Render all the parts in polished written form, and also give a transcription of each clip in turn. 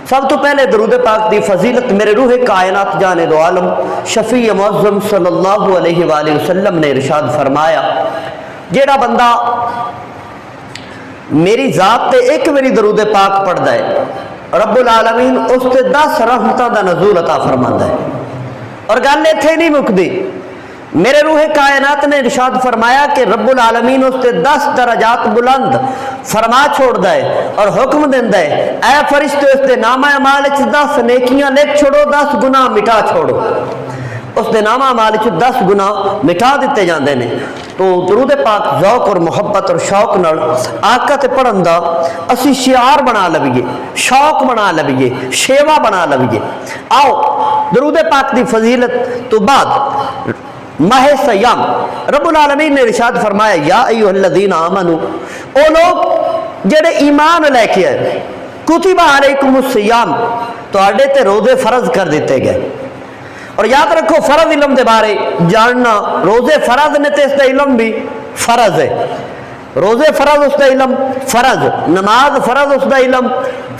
سب تو پہلے درود پاک دی فضیلت میرے روح کائنات جان دو عالم شفیع معظم صلی اللہ علیہ وآلہ وسلم نے ارشاد فرمایا، جیڑا بندہ میری ذات تے ایک میری درود پاک پڑھدا ہے رب العالمین اس تے 10 رحمتاں دا نزول عطا فرماندا ہے۔ اور گل ایتھے نہیں مکدی، میرے روح کائنات نے ارشاد فرمایا کہ رب العالمین اس تے 10 درجات بلند فرما چھوڑدا ہے اور حکم دیندا ہے، اے فرشتے اس تے نامہ اعمال وچ 10 نیکیاں لکھ چھوڑو، 10 گناہ مٹا چھوڑو۔ اس دے نامہ اعمال وچ 10 گناہ مٹا دیتے جاندے نے۔ تو درود پاک ذوق اور محبت اور شوق نال آقا تے پڑھن دا اسی شعار بنا لویے، شوق بنا لویے، شیوا بنا لویے۔ آؤ درود پاک دی فضیلت تو بعد ماہ سیام رب العالمین نے ارشاد فرمایا، یا ایھا الذین آمنو، او لوگ جڑے ایمان لے کے آئے، کتب علیکم الصیام، تواڈے تے روزے فرض کر دیتے گئے۔ اور یاد رکھو فرض علم دے بارے جاننا، روزے فرض نے تے اس دا علم بھی فرض ہے۔ روزے فرض اس دا علم فرض، نماز فرض اس دا علم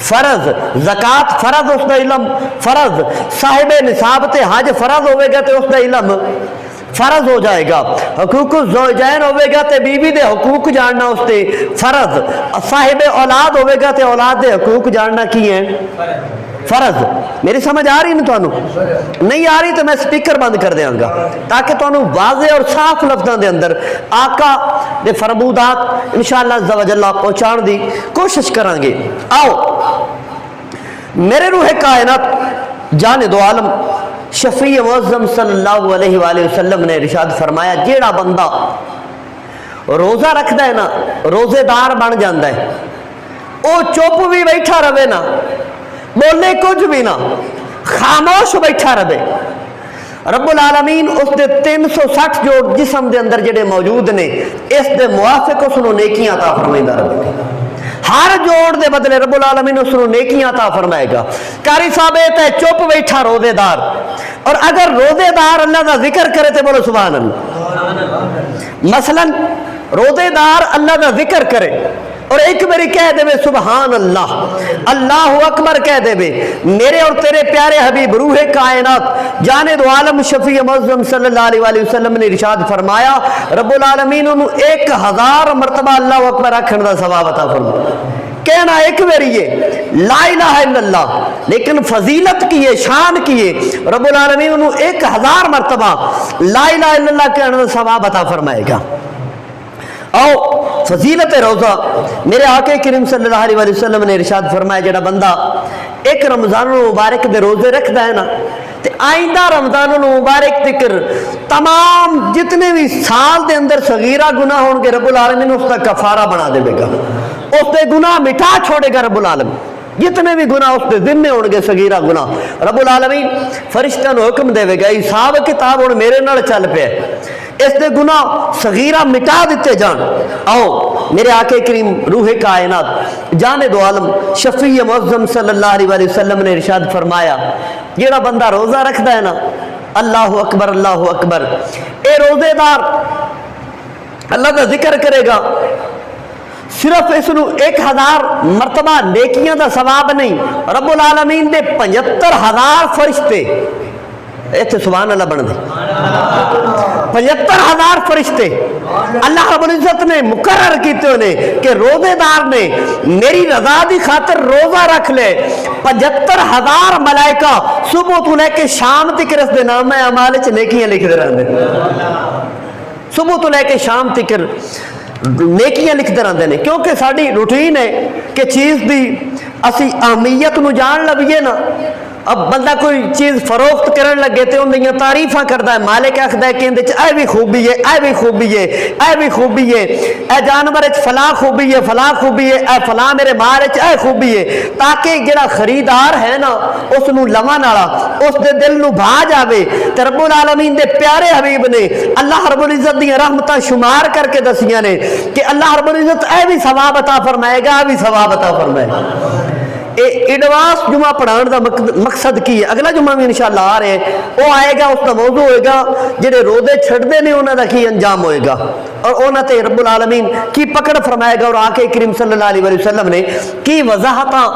فرض، زکوٰۃ فرض اس دا علم فرض، صاحب نصاب تے حج فرض ہوئے گا تے اس دا علم فرض ہو جائے گا، حقوق الزوجین ہوئے گا تے بیوی دے حقوق جاننا اس تے فرض، صاحب اولاد ہوئے گا تے اولاد دے حقوق جاننا کی ہیں فرض۔ میری سمجھ آ رہی نہیں تانوں؟ نہیں آ رہی تو میں سپیکر بند کر دیاں گا تاکہ تانوں واضح اور صاف لفظاں دے اندر آقا دے فرمودات انشاءاللہ عز و جل پہنچان دی کوشش کران گے۔ آؤ میرے روح کائنات جان دو عالم شفیع معظم صلی اللہ علیہ وآلہ وسلم نے ارشاد فرمایا، جیڑا بندہ روزہ رکھدا ہے نا، روزے دار بن جاندا ہے، او چپ بھی بیٹھا رہے نا، بولے کچھ بھی نہ، خاموش بیٹھا رہے، رب العالمین اس دے 360 جوڑ جسم دے اندر جڑے موجود نے اس دے موافق اس نو نیکیاں عطا فرمائندا رہے گا۔ ہر جوڑ دے بدلے رب العالمین اس نو نیکیاں عطا فرمائے گا۔ قاری صاحب تے چپ بیٹھا روزے دار، اور اگر روزے دار اللہ دا ذکر کرے تے بولو سبحان اللہ۔ مثلا روزے دار اللہ دا ذکر کرے اور ایک باری کہہ دے سبحان اللہ، اللہ اکبر کہہ دے، میرے اور تیرے پیارے حبیب روح کائنات جان دو عالم شفیع معظم صلی اللہ علیہ وآلہ وسلم نے ارشاد فرمایا، رب العالمین انہوں 1000 مرتبہ اللہ اکبر رکھن دا ثواب عطا فرمائے۔ کہنا ایک باری ہے لا الہ الا اللہ، لیکن فضیلت کی ہے، شان کی ہے، رب العالمین انہوں 1000 مرتبہ لا الہ الا اللہ کہنے دا ثواب عطا فرمائے گا۔ او فضیلت روزہ میرے آقا کریم صلی اللہ علیہ وسلم نے ارشاد فرمایا، جڑا بندہ ایک رمضان مبارک دے روزے رکھدا ہے نا تے آئندہ رمضان مبارک تکر تمام جتنے بھی سال دے اندر صغیرہ گناہ ہون گے رب العالمین اس کا کفارہ بنا دے گا، اس دے گناہ مٹا چھوڑے گا رب العالمین، جتنے بھی گناہ اس دے ذمہ ہون گے صغیرہ گناہ رب العالمین فرشتوں کو حکم دے گا، حساب کتاب ہن میرے نال چل پیا، اس دے گناہ صغیرہ مٹا دیتے جان۔ آؤ میرے آقا کریم روح کائنات جان دو عالم شفیع معظم صلی اللہ علیہ وآلہ وسلم نے ارشاد فرمایا، جیڑا بندہ روزہ رکھدا ہے نا، اللہ اکبر اللہ اکبر، اے روزے دار اللہ کا ذکر کرے گا، صرف اس نو 1000 مرتبہ نیکیاں دا ثواب نہیں، رب العالمین دے 75000 فرشتے، ایتھے سبحان اللہ بن دے، 75000 فرشتے اللہ رب العزت نے مقرر کیتے ہونے کہ روزے دار نے میری رضا دی خاطر روزہ رکھ لے، 75000 ملائکہ صبح تو لے کے شام تک اس دے نامہ اعمال وچ نیکیاں لکھ دے رہندے، صبح تو لے کے شام تک نیکیاں لکھتے رہتے ہیں، کیونکہ ساری روٹین ہے کہ چیز دی اسی اہمیت نو جان لویے نا۔ اب بندہ کوئی چیز فروخت کرن لگے تے ان دیاں تعریفاں کردا ہے، مالک آکھدا ہے کہ اندے وچ اے بھی خوبی ہے، اے بھی خوبی ہے، اے بھی خوبی ہے، اے جانور وچ فلاں خوبی ہے، فلاں خوبی ہے، اے فلاں میرے مال وچ اے خوبی ہے، تاکہ جڑا خریدار ہے نا اس نو لون والا اس دے دل نو بھا جاوے تے رب العالمین دے پیارے حبیب نے اللہ رب العزت دی رحمتاں شمار کر کے دسیاں نے کہ اللہ رب العزت اے بھی ثواب عطا فرمائے گا، اے بھی ثواب عطا فرمائے گا۔ ایڈوانس جمعہ پڑھان دا مقصد کی ہے؟ اگلا جمعہ بھی انشاءاللہ آ رہے ہیں، وہ آئے گا، اس کا موضوع ہوئے گا جڑے روزے چھڑتے نے انہوں دا کی انجام ہوئے گا، اور انہوں تے رب العالمین کی پکڑ فرمائے گا، اور آقا کریم صلی اللہ علیہ وسلم نے کی وضاحتاں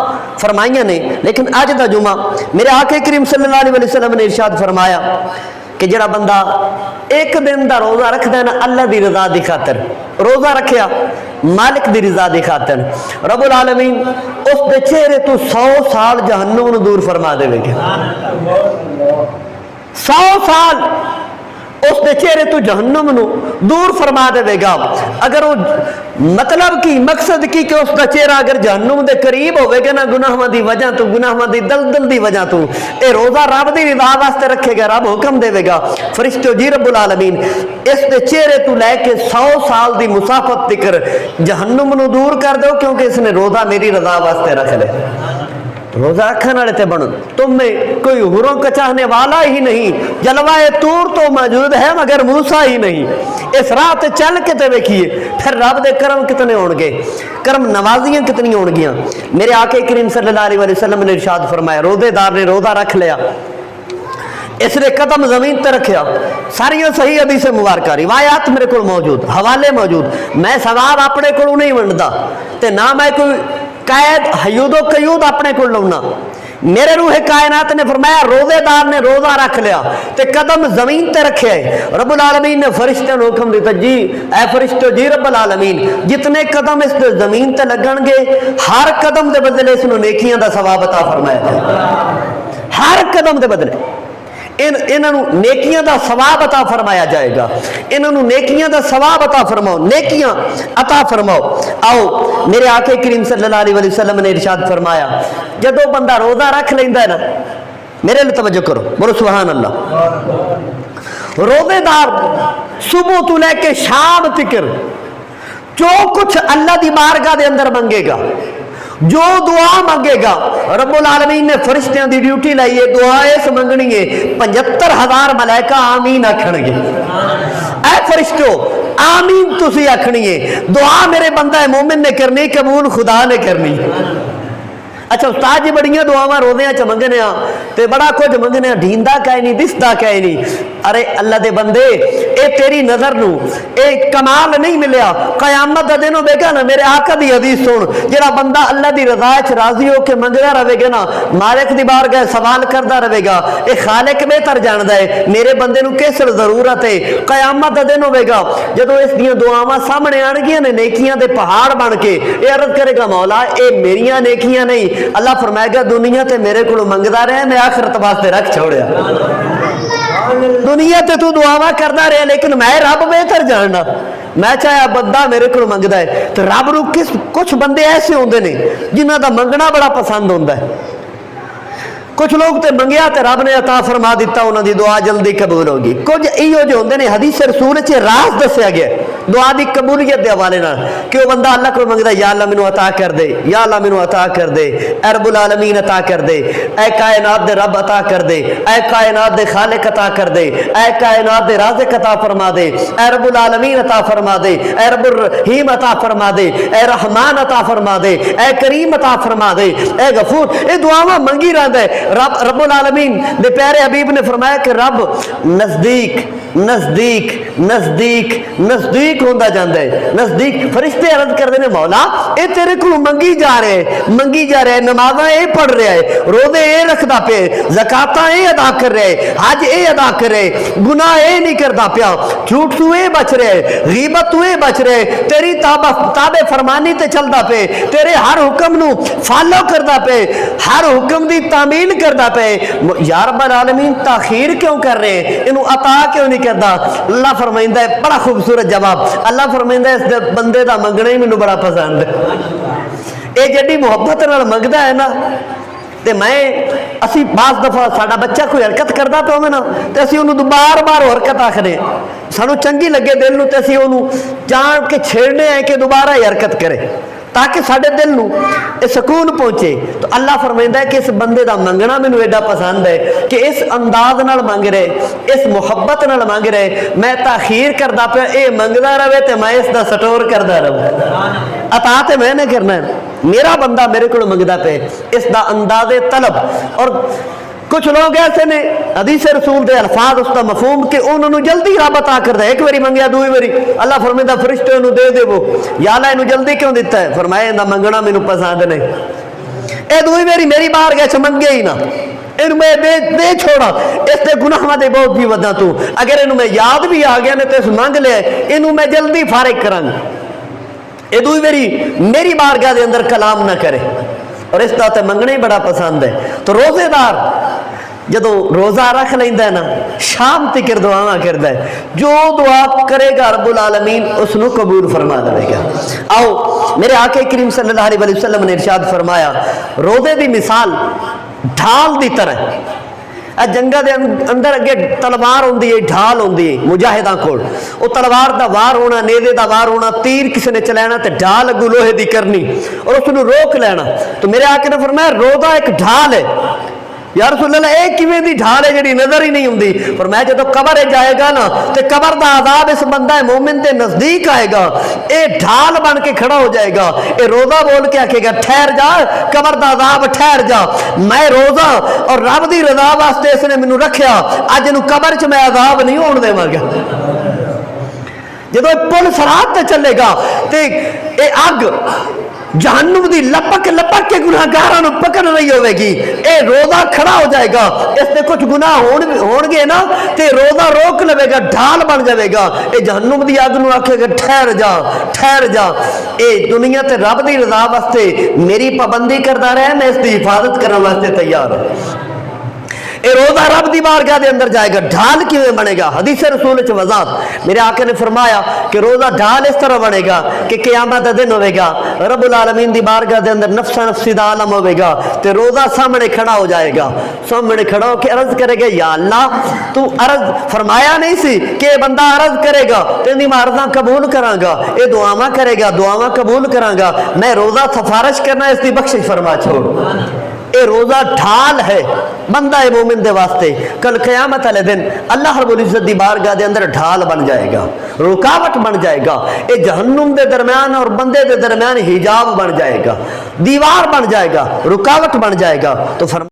فرمائیاں نے۔ لیکن آج دا جمعہ میرے آقا کریم صلی اللہ علیہ وسلم نے ارشاد فرمایا کہ جڑا بندہ ایک دن دا روزہ رکھ دینا اللہ دی رضا دی خاطر، روزہ رکھیا مالک دی رضا دی خاطر، رب العالمین اس دے چہرے تو 100 سال جہنم نو دور فرما دے گا۔ 100 سال اس دے چہرے تو جہنم نو دور فرما دے گا۔ اگر وہ مطلب کی مقصد کی کہ اس دا چہرہ اگر جہنم دے قریب ہوئے گا نا گناہاں دی وجہ تو، گناہاں دی دلدل دی وجہ تو، اے روزہ رب دی رضا واسطے رکھے گا، رب حکم دے گا فرشتو جی رب العالمین اس دے چہرے تو لے کے 100 سال دی مسافت تکر جہنم نو دور کر دو، کیونکہ اس نے روزہ میری رضا واسطے رکھ لے۔ روزہ رکھنے والے تے بنو، تم میں کوئی حوروں کا چاہنے والا ہی نہیں، جلوہ طور تو موجود ہے مگر موسیٰ ہی نہیں۔ اس راہ تے چل کے تے ویکھیے پھر رب دے کرم کتنے ہون گے، کرم نوازیاں کتنی ہون گیاں۔ میرے آقا کریم صلی اللہ علیہ وسلم نے ارشاد فرمایا، روزے دار نے روزہ رکھ لیا، اس نے قدم زمین تے رکھیا، ساریاں صحیح حدیث مبارکہ روایات میرے کو موجود، حوالے موجود، میں ثواب اپنے کو نہیں ونڈدا تے نہ میں کوئی قید حیود و قیود اپنے کو لاؤنا۔ میرے روح کائنات نے فرمایا روزے دار نے روزہ رکھ لیا تے قدم زمین تے رکھے ہے، رب العالمین نے فرشتوں نے حکم دیتا، جی اے فرشتو جی رب العالمین جتنے قدم اس دے زمین تے لگن گے ہر قدم دے بدلے اس نے نیکیاں دا ثواب عطا فرمایا جائے، ہر قدم دے بدلے انہوں نیکیاں دا ثواب عطا فرمایا جائے گا، انہوں نیکیاں دا ثواب عطا فرماؤ، نیکیاں عطا فرماؤ۔ آؤ میرے آقا کریم صلی اللہ علیہ وسلم نے ارشاد فرمایا، جدو بندہ روزہ رکھ لیندہ ہے نا، میرے لئے توجہ کرو، بولو سبحان اللہ، روزے دار صبح تو لے کے شام تکر جو کچھ اللہ دی بارگاہ دے اندر منگے گا، جو دعا مانگے گا، رب العالمین نے فرشتیاں دی ڈیوٹی لائی ہے، دعا اس منگنی ہے، 75,000 ملائکہ آمین آکھن گے۔ اے فرشتو آمین تسی آکھنی ہے، دعا میرے بندہ مومن نے کرنی، قبول خدا نے کرنی۔ اچھا استاد جی بڑیاں دعاواں روزیاں چ منگنے ہاں تے بڑا کچھ منگنے ہاں، ڈھیندا کہے نہیں، دسدا کہے نہیں۔ ارے اللہ دے بندے اے تیری نظر نو اے کمال نہیں ملیا، قیامت دا دن ہوے گا نا، میرے آقا دی حدیث سن، جڑا بندہ اللہ دی رضا وچ راضی ہو کے منگدا رہے گا نا، مالک دی بارگاہ سوال کردا رہے گا، اے خالق بہتر جاندا ہے میرے بندے نو کس ضرورت ہے۔ قیامت دا دن ہوے گا جدوں اس دیاں دعاواں سامنے آن گیاں نے نیکیاں دے پہاڑ بن کے، اے عرض کرے گا مولا اے میریاں نیکیاں نہیں، اللہ فرمائے گا دنیا تے میرے کو منگدا رہے، میں آخرت واسطے رکھ چھوڑیا۔ دنیا تے تو دعاواں کردا رہے لیکن میں رب بہتر جاننا، میں چاہیا بندہ میرے کو منگدا ہے تو رب نو کچھ بندے ایسے ہوندے نے جنہاں دا منگنا بڑا پسند ہوندا ہے۔ کچھ لوگ تے منگیا تے رب نے عطا فرما دیتا، انہاں دی دعا جلدی قبول ہوگی۔ کچھ ایہو جو ہوندے نے، حدیث رسول وچ راز دسیا گیا دعا دی قبولیت دے حوالے نال کہ وہ بندہ اللہ کو منگدا یا اللہ مینوں عطا کر دے، یا اللہ مینوں عطا کر دے، اے رب العالمین عطا کر دے، اے کائنات دے رب عطا کر دے، اے کائنات دے خالق عطا کر دے، اے کائنات دے رازق عطا فرما دے، اے رب العالمین عطا فرما دے، اے رب الرحیم عطا فرما دے، اے رحمان عطا فرما دے، اے کریم عطا فرما دے، اے غفور۔ اے دعاواں منگی رہندا ہے۔ رب العالمین دے پیارے حبیب نے فرمایا کہ رب نزدیک نزدیک نزدیک نزدیک ہوندا جاندا ہے، نزدیک۔ فرشتے عرض کردے نے مولا اے تیرے کو منگی جا رہے، منگی جا رہے، نمازاں اے پڑھ رہا ہے، روزے اے رکھدا پے، زکاتاں اے ادا کر رہے، حج اے ادا کر رہے، گناہ اے نہیں کردا پیا، جھوٹ تو اے بچ رہے، غیبت تو اے بچ رہے، تیری تابع فرمانی تے چلدا پے، تیرے ہر حکم نو فالو کردا پے، ہر حکم دی تعمیل کردا پے، یا رب العالمین تاخیر کیوں کر رہے ہیں، انہوں عطا کیوں نہیں کردا؟ اللہ فرمائندہ ہے، بڑا خوبصورت جواب، اللہ فرمائندہ ہے اس بندے دا منگنا ہی مینوں بڑا پسند ہے۔ اے جڑی محبت نال منگدا ہے نا، تے میں اسی بعض دفعہ ساڈا بچہ کوئی حرکت کردا پیا ہوے نا تے اسی اونوں بار بار حرکت آکھنے، سانوں چنگی لگے دل نوں تے اسی اونوں جان کے چھیڑنے ہیں کہ دوبارہ ہی حرکت کرے۔ تاکہ ساڈے دل نو یہ سکون پہنچے. تو اللہ فرمائندا ہے کہ اس بندے دا منگنا مینوں ایڈا پسند ہے کہ اس انداز نال منگ رہے, اس محبت نال منگ رہے, میں تاخیر کردا پیا, اے منگدا رہے تے میں اس دا سٹور کردا رہوں. عطا تے میں نے کرنا ہے, میرا بندہ میرے کو منگدا پے, اس دا انداز طلب. اور کچھ لوگ ایسے نے حدیث رسول دے الفاظ اس کا مفہوم کہ انہوں نے جلدی رب عطا کردا ہے. ایک باری منگیا دوئی باری اللہ فرمائندا فرشتے نو دے دے. وہ یا اللہ اینو جلدی کیوں دیتا ہے؟ فرمایا اندا منگنا مینوں پسند نہیں. اے دوئی باری میری بارگاہ چ منگے ہی نہ, اینو میں دے چھوڑا, اس دے گناہاں دے بہت بھی ودا تو. اگر اینو میں یاد بھی آ گیا نے تے اس منگ لے, اینو میں جلدی فارغ کراں. اے دوئی باری میری بارگاہ دے اندر کلام نہ کرے. اور اس دا تے منگنا ہی بڑا پسند ہے. تو روزے دار جدو روزہ رکھ لیندہ ہے نا, شام تکر دعا کردا ہے, جو دعا کرے گا رب العالمین اس نو قبول فرما دے گا. آؤ میرے آقا کریم صلی اللہ علیہ وسلم نے ارشاد فرمایا, روزے دی مثال ڈھال دی طرح. جنگا دے اندر اگے تلوار ہوندی ہے, ڈھال ہوندی ہے مجاہداں کول. او تلوار دا وار ہونا, نیزے دا وار ہونا, تیر کسی نے چلانا تے ڈھال اگوں لوہے دی کرنی اور اس نو روک لینا. تو میرے آقا نے فرمایا روزہ ایک ڈھال ہے. یا رسول اللہ ایک کیویں دی ڈھال ہے جڑی نظر ہی نہیں ہوندی؟ فرمایا جدو قبر جائے گا نا تے قبر دا عذاب اس بندہ مومن دے نزدیک آئے گا, اے ڈھال بن کے کھڑا ہو جائے گا. اے روزہ بول کے آکھے گا ٹھہر جا, قبر دا عذاب ٹھہر جا, میں روزہ اور رب دی رضا واسطے اس نے مینوں رکھیا, اج نو قبر چ میں عذاب نہیں ہون دیواں گا. جدو پل صراط تے چلے گا تے اے اگ جہنم دی لپک لپک کے گناہگاراں نو پکڑ رہی ہوے گی, اے روزہ کھڑا ہو جائے گا, اس نے کچھ گناہ ہون گے نا تے روزہ روک لے گا, ڈھال بن جائے گا. اے جہنم دی اگ نو آکھے گا ٹھہر جا ٹھہر جا, اے دنیا تے رب دی رضا واسطے میری پابندی کردا رہے, میں اس دی حفاظت کرنے واسطے تیار ہوں. اے روزہ رب دی بارگاہ دے اندر جائے گا. ڈھال کیویں بنے گا؟ حدیث رسول وچ وضاحت میرے آقا نے فرمایا کہ روزہ ڈھال اس طرح بنے گا کہ قیامت دا دن ہوے گا, رب العالمین دی بارگاہ دے اندر نفسا نفسی دا عالم ہوے گا, تے روزہ سامنے کھڑا ہو جائے گا. سامنے کھڑا ہو کے عرض کرے گا, یا اللہ تو عرض فرمایا نہیں سی کہ بندہ عرض کرے گا تیری میں عرضاں قبول کراں گا, اے دعاواں کرے گا دعاواں قبول کراں گا, میں روزہ سفارش کرنا اس دی بخشش فرما چھوڑ. اے روزہ ڈھال ہے بندہ ہے مومن دے واسطے. کل قیامت والے دن اللہ رب العزت دی بارگاہ دے اندر ڈھال بن جائے گا, رکاوٹ بن جائے گا. اے جہنم دے درمیان اور بندے دے درمیان حجاب بن جائے گا, دیوار بن جائے گا, رکاوٹ بن جائے گا. تو